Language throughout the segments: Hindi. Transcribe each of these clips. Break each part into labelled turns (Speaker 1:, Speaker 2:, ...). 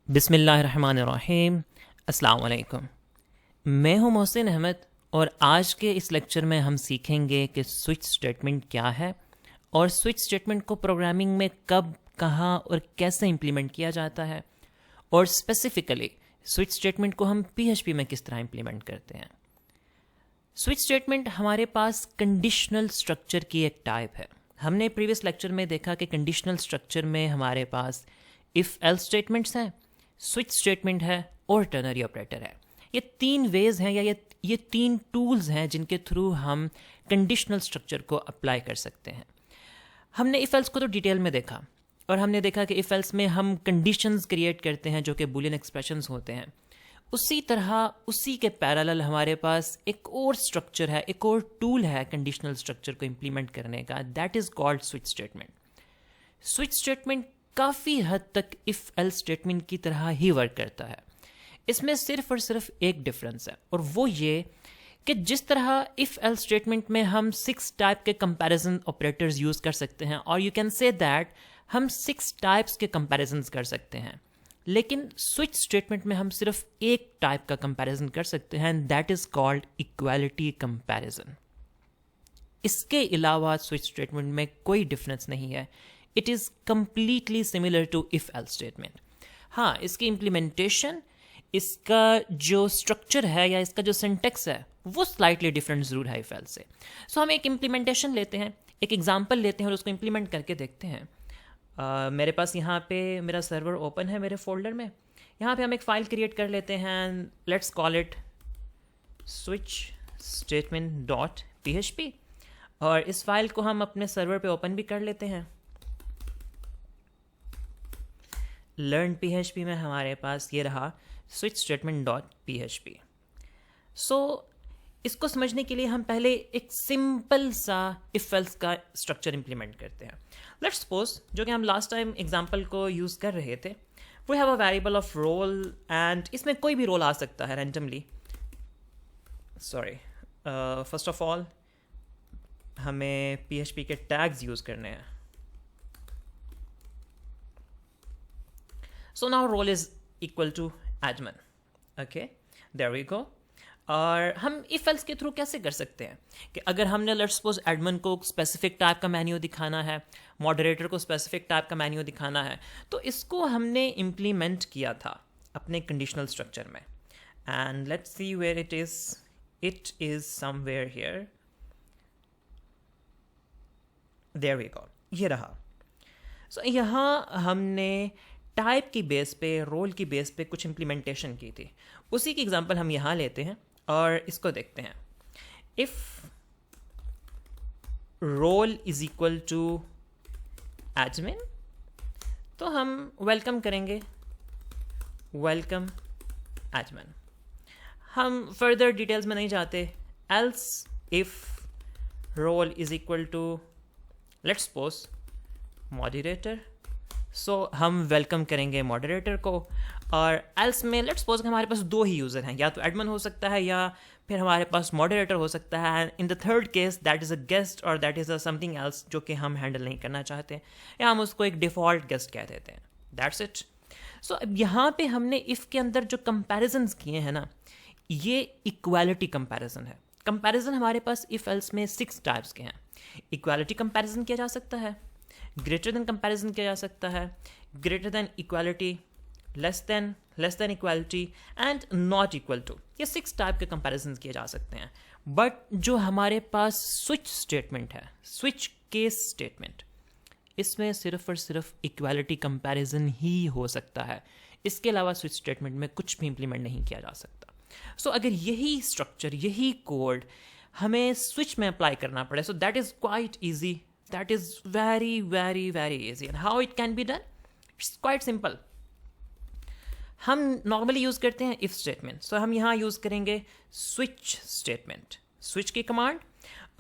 Speaker 1: बिस्मिल्लाहिर्रहमानिर्रहीम। अस्सलाम वालेकुम। मैं हूं मोहसिन अहमद और आज के इस लेक्चर में हम सीखेंगे कि स्विच स्टेटमेंट क्या है और स्विच स्टेटमेंट को प्रोग्रामिंग में कब, कहां और कैसे इंप्लीमेंट किया जाता है और स्पेसिफिकली स्विच स्टेटमेंट को हम पीएचपी में किस तरह इंप्लीमेंट करते हैं। स्विच स्टेटमेंट हमारे पास कंडीशनल स्ट्रक्चर की एक टाइप है। हमने प्रीवियस लेक्चर में देखा कि कंडीशनल स्ट्रक्चर में हमारे पास इफ़ एल्स स्टेटमेंट्स हैं, स्विच स्टेटमेंट है और टर्नरी ऑपरेटर है। ये तीन वेज हैं या ये तीन टूल्स हैं जिनके थ्रू हम कंडीशनल स्ट्रक्चर को अप्लाई कर सकते हैं। हमने इफ़ एल्स को तो डिटेल में देखा और हमने देखा कि इफ़ एल्स में हम कंडीशंस क्रिएट करते हैं जो कि बूलियन एक्सप्रेशंस होते हैं। उसी तरह उसी के पैरेलल हमारे पास एक और स्ट्रक्चर है, एक और टूल है कंडीशनल स्ट्रक्चर को इम्प्लीमेंट करने का, that is called switch statement. Switch statement काफ़ी हद तक इफ़ एल्स स्टेटमेंट की तरह ही वर्क करता है। इसमें सिर्फ और सिर्फ एक डिफरेंस है और वो ये कि जिस तरह इफ़ एल्स स्टेटमेंट में हम 6 टाइप के कंपैरिजन ऑपरेटर्स यूज़ कर सकते हैं और यू कैन से दैट हम 6 टाइप्स के कंपैरिजन्स कर सकते हैं, लेकिन स्विच स्टेटमेंट में हम सिर्फ एक टाइप का कंपैरिजन कर सकते हैं, that is called equality comparison. इसके अलावा स्विच स्टेटमेंट में कोई डिफरेंस नहीं है। It is completely similar to if else statement. हाँ, इसकी इम्प्लीमेंटेशन, इसका जो स्ट्रक्चर है या इसका जो सिंटेक्स है वो स्लाइटली डिफरेंट ज़रूर है इफ़ एल्स से। सो हम एक इम्प्लीमेंटेशन लेते हैं, एक एग्जांपल लेते हैं और उसको इम्प्लीमेंट करके देखते हैं। मेरे पास यहाँ पे मेरा सर्वर ओपन है मेरे फोल्डर में। यहाँ पे हम एक फ़ाइल क्रिएट कर लेते हैं, let's call it switch statement dot php और इस फाइल को हम अपने सर्वर पे ओपन भी कर लेते हैं। लर्न php में हमारे पास ये रहा switch statement dot php। So इसको समझने के लिए हम पहले एक सिंपल सा इफ एल्स का स्ट्रक्चर इंप्लीमेंट करते हैं। लेट्स सपोज, जो कि हम लास्ट टाइम एग्जांपल को यूज़ कर रहे थे, we have a variable of role and इसमें कोई भी रोल आ सकता है randomly. Sorry, first of all हमें php के टैग्स यूज़ करने हैं। So now role is equal to admin. Okay, there we go. और हम if else के थ्रू कैसे कर सकते हैं कि अगर हमने लेट्स सपोज एडमिन को स्पेसिफिक टाइप का मेन्यू दिखाना है, मॉडरेटर को स्पेसिफिक टाइप का मेन्यू दिखाना है, तो इसको हमने इम्प्लीमेंट किया था अपने कंडीशनल स्ट्रक्चर में। And let's see where it is somewhere here, there we go, ये रहा। सो यहाँ हमने टाइप की बेस पे, रोल की बेस पे कुछ इम्प्लीमेंटेशन की थी। उसी की एग्जांपल हम यहाँ लेते हैं और इसको देखते हैं। If role is equal to admin, तो हम वेलकम करेंगे, वेलकम एडमिन। हम फर्दर डिटेल्स में नहीं जाते। Else if role is equal to let's suppose moderator, so हम वेलकम करेंगे मॉडरेटर को। और एल्स में लेट्स सपोज हमारे पास 2 ही यूज़र हैं, या तो एडमिन हो सकता है या फिर हमारे पास मॉडरेटर हो सकता है। And in the third case that is a guest और that is a something else जो कि हम हैंडल नहीं करना चाहते, या हम उसको एक डिफ़ॉल्ट गेस्ट कह देते हैं। That's it. सो अब यहाँ पे हमने इफ़ के अंदर जो कंपैरिजन्स किए हैं ना, ये इक्वालिटी कंपैरिजन है। कंपैरिजन हमारे पास इफ़ एल्स में 6 टाइप्स के हैं। इक्वालिटी कंपैरिजन किया जा सकता है, ग्रेटर देन कंपैरिजन किया जा सकता है, greater than equality, less than equality and not equal to. ये 6 टाइप के कंपैरिजन किए जा सकते हैं। बट जो हमारे पास स्विच स्टेटमेंट है, स्विच केस स्टेटमेंट, इसमें सिर्फ और सिर्फ इक्वालिटी कंपैरिजन ही हो सकता है। इसके अलावा स्विच स्टेटमेंट में कुछ भी इंप्लीमेंट नहीं किया जा सकता। सो अगर यही स्ट्रक्चर, यही कोड हमें स्विच में अप्लाई करना पड़े, so that is quite easy, that is very very very easy. And how it can be done? It's quite simple. हम नॉर्मली यूज़ करते हैं इफ़ स्टेटमेंट, सो हम यहाँ यूज़ करेंगे स्विच स्टेटमेंट, स्विच की कमांड,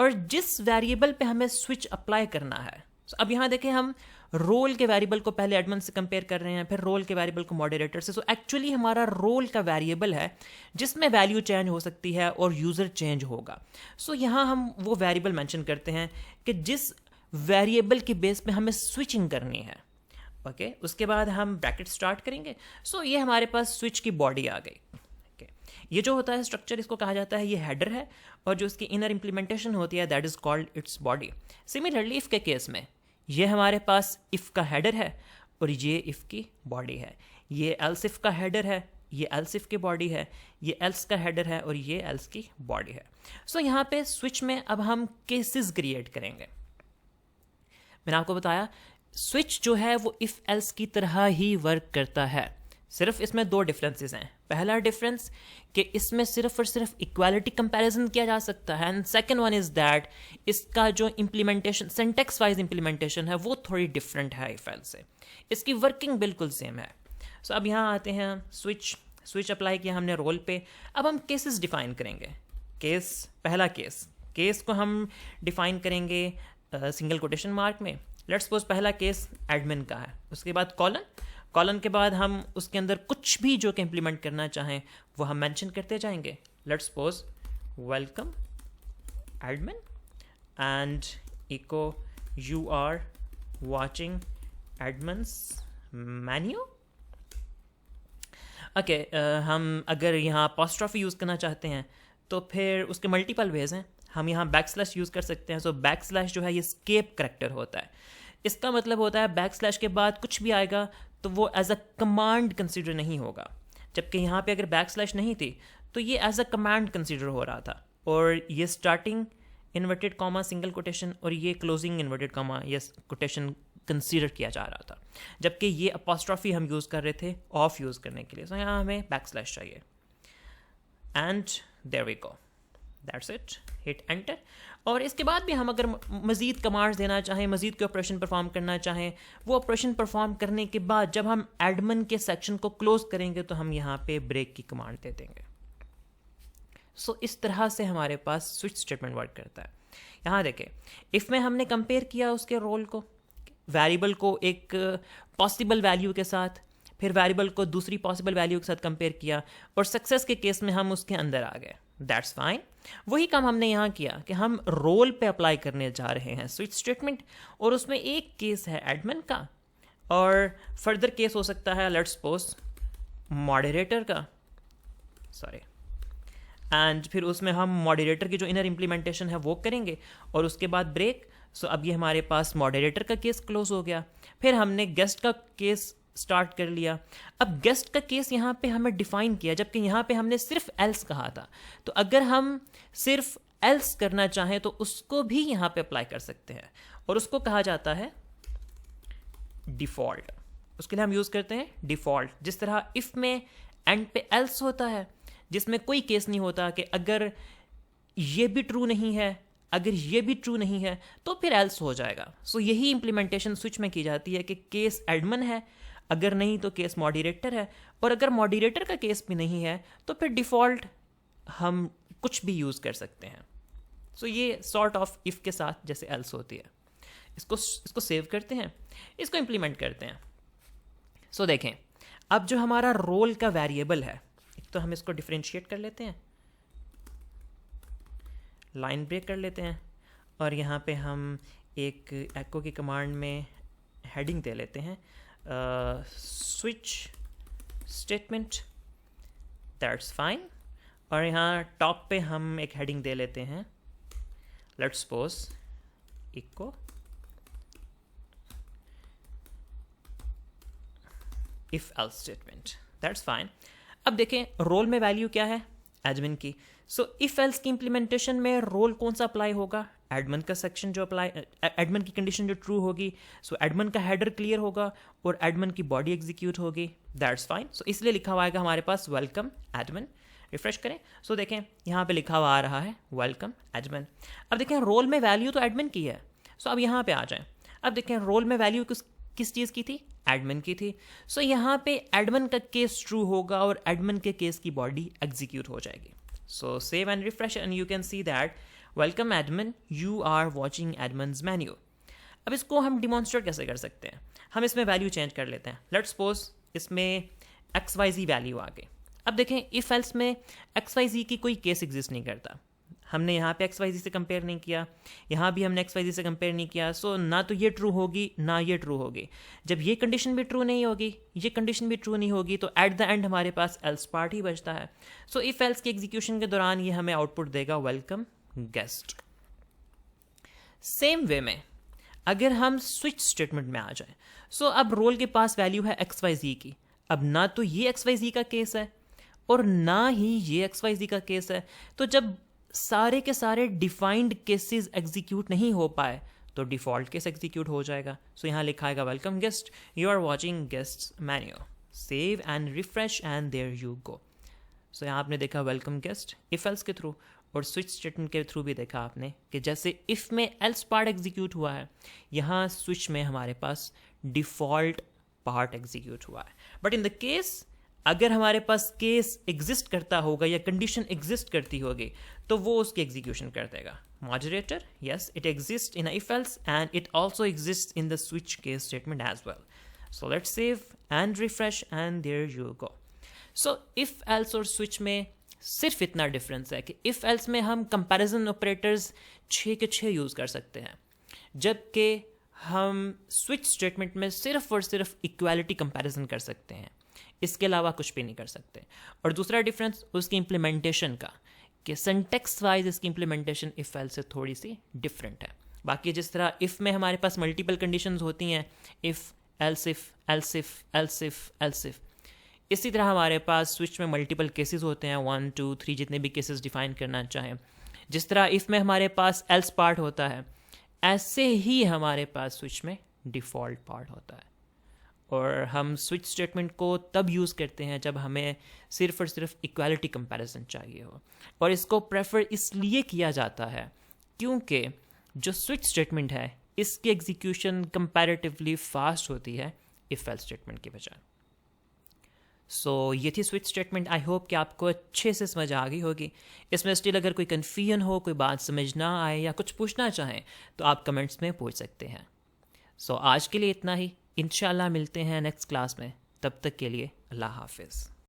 Speaker 1: और जिस वेरिएबल पे हमें स्विच अप्लाई करना है। so अब यहाँ देखें, हम रोल के वेरिएबल को पहले एडमिन से कंपेयर कर रहे हैं, फिर रोल के वेरिएबल को मॉडरेटर से। सो एक्चुअली हमारा रोल का वेरिएबल है जिसमें वैल्यू चेंज हो सकती है और यूज़र चेंज होगा। सो यहाँ हम वो वेरिएबल मेंशन करते हैं कि जिस वेरिएबल की बेस पे हमें स्विचिंग करनी है, ओके उसके बाद हम ब्रैकेट स्टार्ट करेंगे। सो ये हमारे पास स्विच की बॉडी आ गई। ओके ये जो होता है स्ट्रक्चर, इसको कहा जाता है ये हेडर है, और जो इसकी इनर इम्प्लीमेंटेशन होती है that is called its body. Similarly if के केस में ये हमारे पास इफ़ का हेडर है और ये इफ़ की बॉडी है, ये एल्स इफ़ का हेडर है, ये एल्स इफ़ की बॉडी है, ये एल्स का हेडर है और ये एल्स की बॉडी है। सो यहाँ पे स्विच में अब हम केसेस क्रिएट करेंगे। मैंने आपको बताया स्विच जो है वो इफ़ एल्स की तरह ही वर्क करता है, सिर्फ इसमें दो डिफरेंसेस हैं। पहला डिफरेंस कि इसमें सिर्फ और सिर्फ इक्वालिटी कंपैरिजन किया जा सकता है, and second one is that इसका जो इम्प्लीमेंटेशन सिंटेक्स वाइज इम्प्लीमेंटेशन है वो थोड़ी डिफरेंट है इफ़ एल्स से, इसकी वर्किंग बिल्कुल सेम है। सो अब यहाँ आते हैं स्विच अप्लाई किया हमने रोल पे। अब हम केसेस डिफाइन करेंगे। पहला केस को हम डिफाइन करेंगे सिंगल कोटेशन मार्क में। लेट्स सपोज पहला केस एडमिन का है, उसके बाद कॉलन के बाद हम उसके अंदर कुछ भी जो कि इम्प्लीमेंट करना चाहें वो हम मेंशन करते जाएंगे। Let's suppose welcome admin and echo you are watching admin's menu. Okay हम अगर यहाँ अपॉस्ट्रोफी यूज़ करना चाहते हैं तो फिर उसके मल्टीपल वेज हैं। हम यहाँ बैकस्लैश यूज़ कर सकते हैं। सो बैकस्लैश जो है ये स्केप करैक्टर होता है। इसका मतलब होता है बैकस्लैश के बाद कुछ भी आएगा तो वो एज अ कमांड कंसीडर नहीं होगा, जबकि यहाँ पे अगर बैकस्लैश नहीं थी तो ये एज अ कमांड कंसीडर हो रहा था, और ये starting inverted comma single quotation और ये क्लोजिंग इन्वर्टेड कॉमा ये कोटेशन कंसीडर किया जा रहा था, जबकि ये अपॉस्ट्रोफी हम यूज़ कर रहे थे ऑफ यूज़ करने के लिए। सो यहाँ हमें बैकस्लैश चाहिए and there we go, that's it, hit enter. और इसके बाद भी हम अगर मज़ीद कमांड्स देना चाहें, मज़ीद के ऑपरेशन परफॉर्म करना चाहें, वो ऑपरेशन परफॉर्म करने के बाद जब हम एडमिन के सेक्शन को क्लोज करेंगे तो हम यहाँ पे ब्रेक की कमांड दे देंगे। सो इस तरह से हमारे पास स्विच स्टेटमेंट वर्क करता है। यहाँ देखें इफ़ में हमने कंपेयर किया उसके रोल को, वेरिएबल को एक पॉसिबल वैल्यू के साथ, फिर वेरिएबल को दूसरी पॉसिबल वैल्यू के साथ कंपेयर किया, और सक्सेस के केस में हम उसके अंदर आ गए। That's fine. वही काम हमने यहाँ किया कि हम रोल पे अप्लाई करने जा रहे हैं स्विच स्टेटमेंट, और उसमें एक केस है एडमिन का और फर्दर केस हो सकता है लेट्स सपोज मॉडरेटर का, सॉरी, एंड फिर उसमें हम मॉडरेटर की जो इनर इम्प्लीमेंटेशन है वो करेंगे और उसके बाद ब्रेक। सो अब ये हमारे पास मॉडरेटर का केस क्लोज हो गया। फिर हमने गेस्ट का केस स्टार्ट कर लिया। अब गेस्ट का केस यहाँ पे हमें डिफाइन किया, जबकि यहाँ पे हमने सिर्फ एल्स कहा था। तो अगर हम सिर्फ एल्स करना चाहें तो उसको भी यहाँ पे अप्लाई कर सकते हैं, और उसको कहा जाता है डिफ़ॉल्ट। उसके लिए हम यूज़ करते हैं डिफ़ॉल्ट। जिस तरह इफ़ में एंड पे एल्स होता है, जिसमें कोई केस नहीं होता कि अगर ये भी ट्रू नहीं है, अगर ये भी ट्रू नहीं है तो फिर एल्स हो जाएगा। सो यही इंप्लीमेंटेशन स्विच में की जाती है कि केस एडमिन है, अगर नहीं तो केस मॉडरेटर है, और अगर मॉडरेटर का केस भी नहीं है तो फिर डिफ़ॉल्ट हम कुछ भी यूज़ कर सकते हैं। सो ये सॉर्ट ऑफ इफ़ के साथ जैसे एल्स होती है। इसको सेव करते हैं, इसको इम्प्लीमेंट करते हैं। सो देखें अब जो हमारा रोल का वेरिएबल है, एक तो हम इसको डिफ्रेंशिएट कर लेते हैं, लाइन ब्रेक कर लेते हैं, और यहाँ पे हम एक एको की कमांड में हेडिंग दे लेते हैं स्विच स्टेटमेंट, दैट्स फाइन। और यहाँ टॉप पे हम एक हेडिंग दे लेते हैं let's suppose echo if else statement, that's fine. अब देखें रोल में वैल्यू क्या है एडमिन की। सो इफ एल्स की इंप्लीमेंटेशन में रोल कौन सा अप्लाई होगा, एडमिन का सेक्शन जो अप्लाई, एडमिन की कंडीशन जो ट्रू होगी, सो एडमिन का हेडर क्लियर होगा और एडमिन की बॉडी एग्जीक्यूट होगी, दैट्स फाइन। सो इसलिए लिखा हुआ आएगा हमारे पास वेलकम एडमिन। रिफ्रेश करें, सो देखें यहाँ पे लिखा हुआ आ रहा है वेलकम एडमिन। अब देखें रोल में वैल्यू तो एडमिन की है। सो अब यहाँ पे आ जाएं, अब देखें रोल में वैल्यू किस चीज़ की थी, एडमिन की थी। सो यहाँ पे एडमिन का केस ट्रू होगा और एडमिन के केस की बॉडी एग्जीक्यूट हो जाएगी। So save and refresh and you can see that welcome admin you are watching admin's menu. अब इसको हम डिमॉन्स्ट्रेट कैसे कर सकते हैं, हम इसमें वैल्यू चेंज कर लेते हैं। लेट्स सपोज इसमें XYZ वैल्यू आ गई। अब देखें इफ एल्स में XYZ की कोई केस एग्जिस्ट नहीं करता, हमने यहाँ पे XYZ से कंपेयर नहीं किया, यहाँ भी हमने XYZ से कंपेयर नहीं किया, सो ना तो ये ट्रू होगी ना ये ट्रू होगी। जब ये कंडीशन भी ट्रू नहीं होगी, ये कंडीशन भी ट्रू नहीं होगी, तो एट द एंड हमारे पास एल्स पार्ट ही बचता है। सो इफ एल्स के एग्जीक्यूशन के दौरान ये हमें आउटपुट देगा वेलकम गेस्ट। सेम वे में अगर हम स्विच स्टेटमेंट में आ जाएं, सो अब रोल के पास वैल्यू है XYZ की। अब ना तो ये XYZ का केस है और ना ही ये XYZ का केस है, तो जब सारे के सारे डिफाइंड केसेस एग्जीक्यूट नहीं हो पाए तो डिफॉल्ट केस एग्जीक्यूट हो जाएगा। सो यहाँ लिखा है welcome guest, you are watching guest menu, save and refresh and there you go. So यहाँ आपने देखा वेलकम गेस्ट इफ एल्स के थ्रू, और स्विच स्टेटमेंट के थ्रू भी देखा आपने कि जैसे इफ में एल्स पार्ट एग्जीक्यूट हुआ है, यहाँ स्विच में हमारे पास डिफॉल्ट पार्ट एग्जीक्यूट हुआ है। बट इन द केस अगर हमारे पास केस एग्जिस्ट करता होगा या कंडीशन एग्जिस्ट करती होगी तो वो उसकी एग्जीक्यूशन कर देगा। Moderator, yes it exist in if else and it also exist in the switch case statement as well. So let's save and refresh and there you go. So if else और स्विच में सिर्फ इतना डिफरेंस है कि इफ एल्स में हम कंपैरिजन ऑपरेटर्स 6 के 6 यूज़ कर सकते हैं, जबकि हम स्विच स्टेटमेंट में सिर्फ और सिर्फ इक्वालिटी कंपैरिजन कर सकते हैं, इसके अलावा कुछ भी नहीं कर सकते। और दूसरा डिफरेंस उसकी इम्प्लीमेंटेशन का, कि सिंटेक्स वाइज इसकी इम्प्लीमेंटेशन इफ एल्स से थोड़ी सी डिफरेंट है। बाकी जिस तरह इफ में हमारे पास मल्टीपल कंडीशंस होती हैं, if else if else if else if else if, इसी तरह हमारे पास स्विच में मल्टीपल केसेस होते हैं, 1 2 3 जितने भी केसेस डिफाइन करना चाहें। जिस तरह इफ में हमारे पास एल्स पार्ट होता है, ऐसे ही हमारे पास स्विच में डिफ़ॉल्ट पार्ट होता है। और हम स्विच स्टेटमेंट को तब यूज़ करते हैं जब हमें सिर्फ और सिर्फ इक्वालिटी कंपैरिजन चाहिए हो, और इसको प्रेफर इसलिए किया जाता है क्योंकि जो स्विच स्टेटमेंट है इसकी एग्जीक्यूशन कंपैरेटिवली फास्ट होती है इफ एल्स स्टेटमेंट के बजाय। सो ये थी स्विच स्टेटमेंट। आई होप कि आपको अच्छे से समझ आ गई होगी। इसमें स्टिल अगर कोई कन्फ्यूजन हो, कोई बात समझ ना आए या कुछ पूछना चाहें तो आप कमेंट्स में पूछ सकते हैं। सो आज के लिए इतना ही, इंशाल्लाह मिलते हैं नेक्स्ट क्लास में। तब तक के लिए अल्लाह हाफिज़।